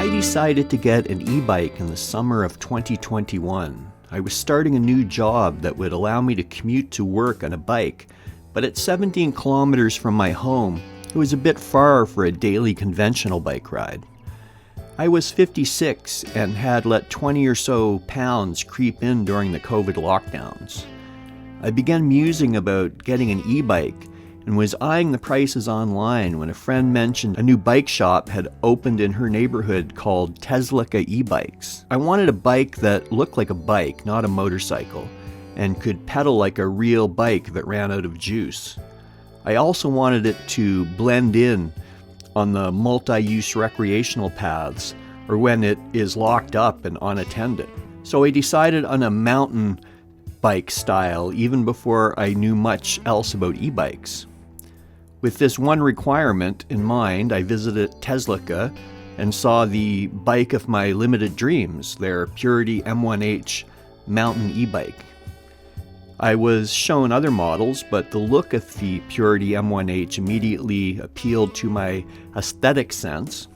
I decided to get an e-bike in the summer of 2021. I was starting a new job that would allow me to commute to work on a bike, but at 17 kilometers from my home, it was a bit far for a daily conventional bike ride. I was 56 and had let 20 or so pounds creep in during the COVID lockdowns. I began musing about getting an e-bike and was eyeing the prices online when a friend mentioned a new bike shop had opened in her neighborhood called Teslica E-bikes. I wanted a bike that looked like a bike, not a motorcycle, and could pedal like a real bike that ran out of juice. I also wanted it to blend in on the multi-use recreational paths or when it is locked up and unattended. So I decided on a mountain bike style even before I knew much else about e-bikes. With this one requirement in mind, I visited Teslica and saw the bike of my limited dreams, their Purity M1H Mountain E-bike. I was shown other models, but the look of the Purity M1H immediately appealed to my aesthetic sense.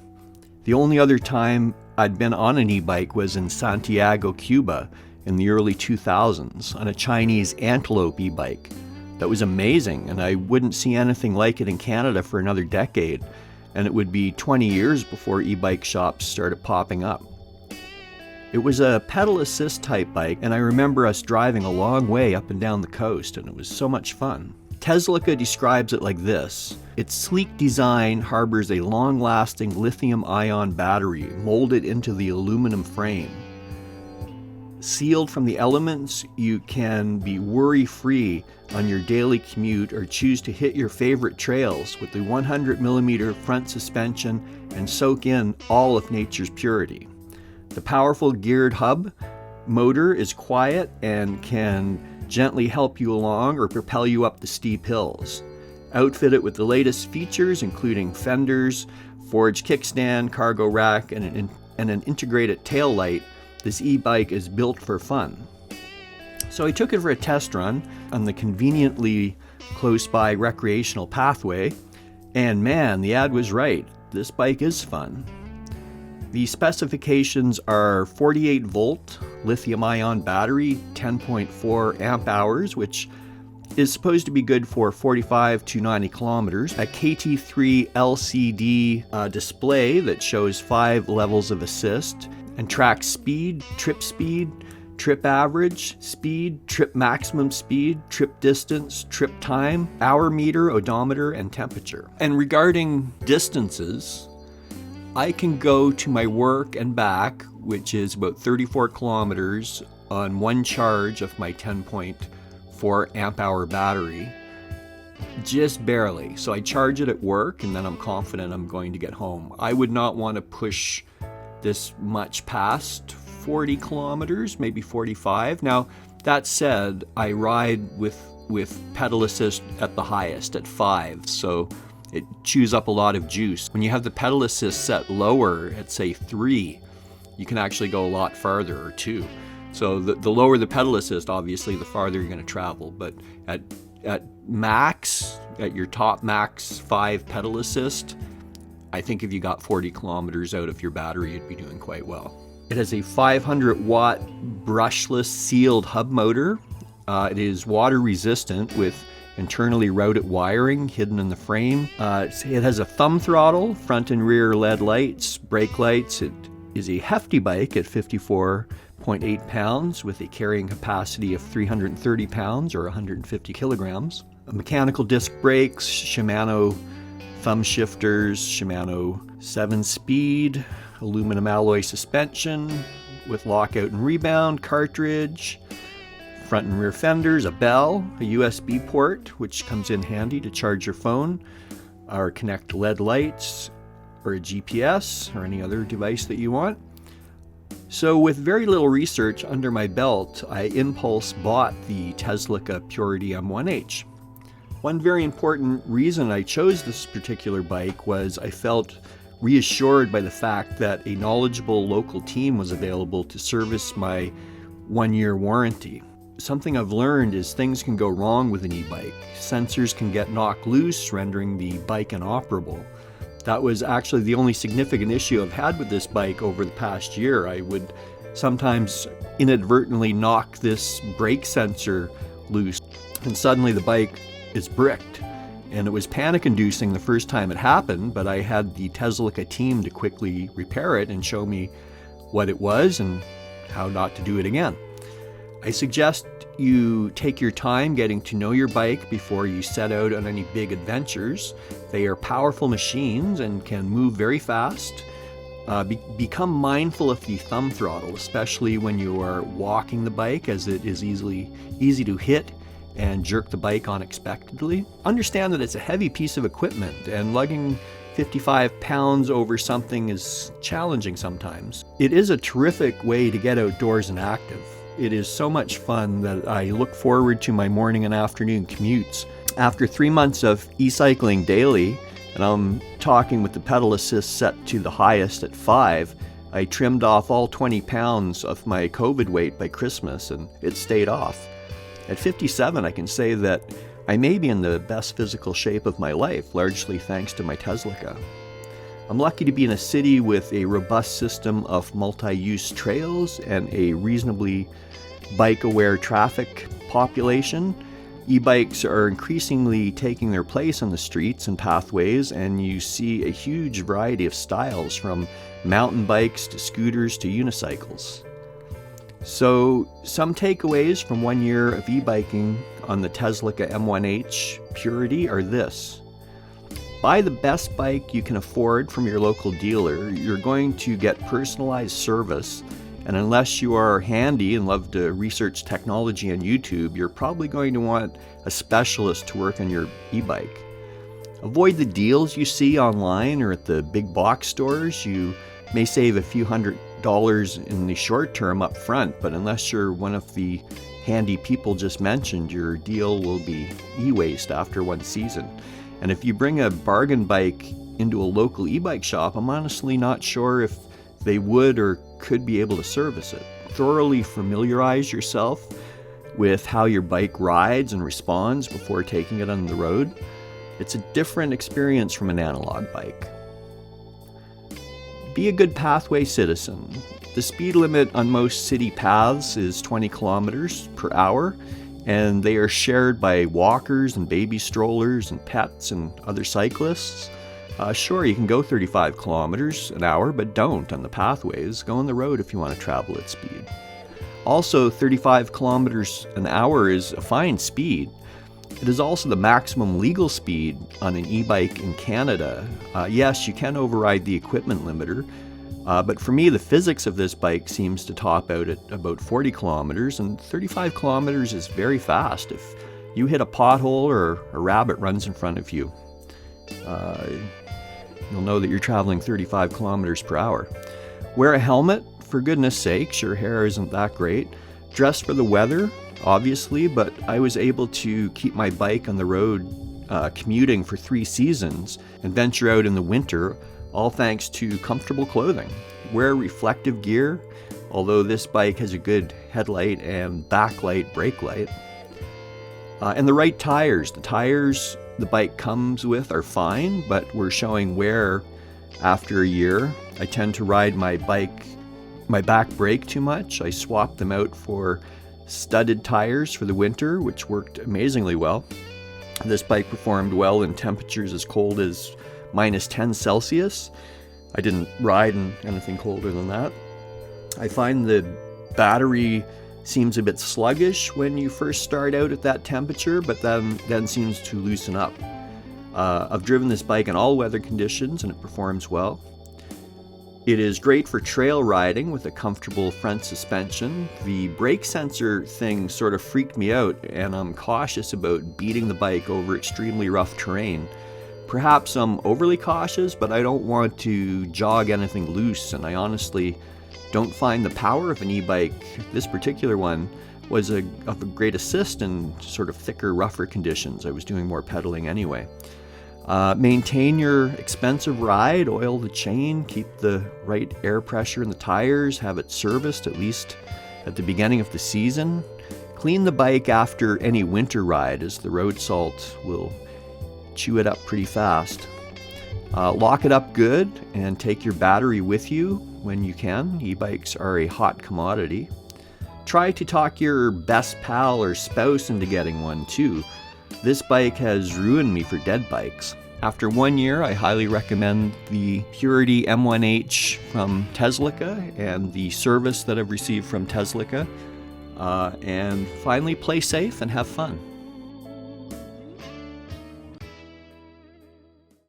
The only other time I'd been on an e-bike was in Santiago, Cuba in the early 2000s on a Chinese Antelope e-bike. That was amazing, and I wouldn't see anything like it in Canada for another decade, and it would be 20 years before e-bike shops started popping up. It was a pedal assist type bike, and I remember us driving a long way up and down the coast, and it was so much fun. Teslica describes it like this: its sleek design harbors a long-lasting lithium-ion battery molded into the aluminum frame. Sealed from the elements, you can be worry-free on your daily commute or choose to hit your favorite trails with the 100mm front suspension and soak in all of nature's purity. The powerful geared hub motor is quiet and can gently help you along or propel you up the steep hills. Outfitted with the latest features including fenders, forged kickstand, cargo rack, and an integrated tail light, this e-bike is built for fun. So I took it for a test run on the conveniently close by recreational pathway, and man, the ad was right. This bike is fun. The specifications are 48 volt lithium-ion battery, 10.4 amp hours, which is supposed to be good for 45 to 90 kilometers, a KT3 LCD display that shows 5 levels of assist and tracks speed, trip average, speed, trip maximum speed, trip distance, trip time, hour meter, odometer, and temperature. And regarding distances, I can go to my work and back, which is about 34 kilometers, on one charge of my 10.4 amp hour battery, just barely. So I charge it at work and then I'm confident I'm going to get home. I would not want to push this much past 40 kilometers, maybe 45. Now, that said, I ride with pedal assist at the highest, at 5, so it chews up a lot of juice. When you have the pedal assist set lower at say 3, you can actually go a lot farther, or 2. So the lower the pedal assist, obviously, the farther you're going to travel. But at max, at your top max 5 pedal assist, I think if you got 40 kilometers out of your battery, you'd be doing quite well. It has a 500 watt brushless sealed hub motor. It is water resistant with internally routed wiring hidden in the frame. It has a thumb throttle, front and rear LED lights, brake lights. It is a hefty bike at 54.8 pounds with a carrying capacity of 330 pounds or 150 kilograms. Mechanical disc brakes, Shimano thumb shifters, Shimano 7-speed, aluminum alloy suspension with lockout and rebound cartridge, front and rear fenders, a bell, a USB port, which comes in handy to charge your phone, or connect LED lights, or a GPS, or any other device that you want. So with very little research under my belt, I impulse bought the Teslica Purity M1H. One very important reason I chose this particular bike was I felt reassured by the fact that a knowledgeable local team was available to service my 1-year warranty. Something I've learned is things can go wrong with an e-bike. Sensors can get knocked loose, rendering the bike inoperable. That was actually the only significant issue I've had with this bike over the past year. I would sometimes inadvertently knock this brake sensor loose, and suddenly the bike is bricked. And it was panic-inducing the first time it happened, but I had the Teslica team to quickly repair it and show me what it was and how not to do it again. I suggest you take your time getting to know your bike before you set out on any big adventures. They are powerful machines and can move very fast. Become mindful of the thumb throttle, especially when you are walking the bike, as it is easy to hit and jerk the bike unexpectedly. Understand that it's a heavy piece of equipment, and lugging 55 pounds over something is challenging sometimes. It is a terrific way to get outdoors and active. It is so much fun that I look forward to my morning and afternoon commutes. After 3 months of e-cycling daily, and I'm talking with the pedal assist set to the highest at 5, I trimmed off all 20 pounds of my COVID weight by Christmas, and it stayed off. At 57, I can say that I may be in the best physical shape of my life, largely thanks to my Teslica. I'm lucky to be in a city with a robust system of multi-use trails and a reasonably bike-aware traffic population. E-bikes are increasingly taking their place on the streets and pathways, and you see a huge variety of styles, from mountain bikes to scooters to unicycles. So, some takeaways from 1 year of e-biking on the Teslica M1H Purity are this. Buy the best bike you can afford from your local dealer. You're going to get personalized service, and unless you are handy and love to research technology on YouTube, you're probably going to want a specialist to work on your e-bike. Avoid the deals you see online or at the big box stores. You may save a few $100s in the short term up front, but unless you're one of the handy people just mentioned, your deal will be e-waste after one season. And if you bring a bargain bike into a local e-bike shop, I'm honestly not sure if they would or could be able to service it. Thoroughly familiarize yourself with how your bike rides and responds before taking it on the road. It's a different experience from an analog bike. Be a good pathway citizen. The speed limit on most city paths is 20 kilometers per hour, and they are shared by walkers and baby strollers and pets and other cyclists. Sure, you can go 35 kilometers an hour, but don't on the pathways. Go on the road if you want to travel at speed. Also, 35 kilometers an hour is a fine speed. It is also the maximum legal speed on an e-bike in Canada. Yes, you can override the equipment limiter, but for me, the physics of this bike seems to top out at about 40 kilometers, and 35 kilometers is very fast if you hit a pothole or a rabbit runs in front of you. You'll know that you're traveling 35 kilometers per hour. Wear a helmet, for goodness sakes. Your hair isn't that great. Dress for the weather, obviously, but I was able to keep my bike on the road commuting for 3 seasons and venture out in the winter, all thanks to comfortable clothing. Wear reflective gear, although this bike has a good headlight and backlight brake light. And the right tires. The tires the bike comes with are fine, but were showing wear after a year. I tend to ride my back brake too much. I swapped them out for studded tires for the winter, which worked amazingly well. This bike performed well in temperatures as cold as -10 Celsius. I didn't ride in anything colder than that. I find the battery seems a bit sluggish when you first start out at that temperature, but then seems to loosen up. I've driven this bike in all weather conditions and it performs well. It is great for trail riding with a comfortable front suspension. The brake sensor thing sort of freaked me out, and I'm cautious about beating the bike over extremely rough terrain. Perhaps I'm overly cautious, but I don't want to jog anything loose, and I honestly don't find the power of an e-bike, this particular one, was of a great assist in sort of thicker, rougher conditions. I was doing more pedaling anyway. Maintain your expensive ride, oil the chain, keep the right air pressure in the tires, have it serviced at least at the beginning of the season. Clean the bike after any winter ride, as the road salt will chew it up pretty fast. Lock it up good and take your battery with you when you can. E-bikes are a hot commodity. Try to talk your best pal or spouse into getting one too. This bike has ruined me for dead bikes. After 1 year, I highly recommend the Purity M1H from Teslica and the service that I've received from Teslica. And finally, play safe and have fun.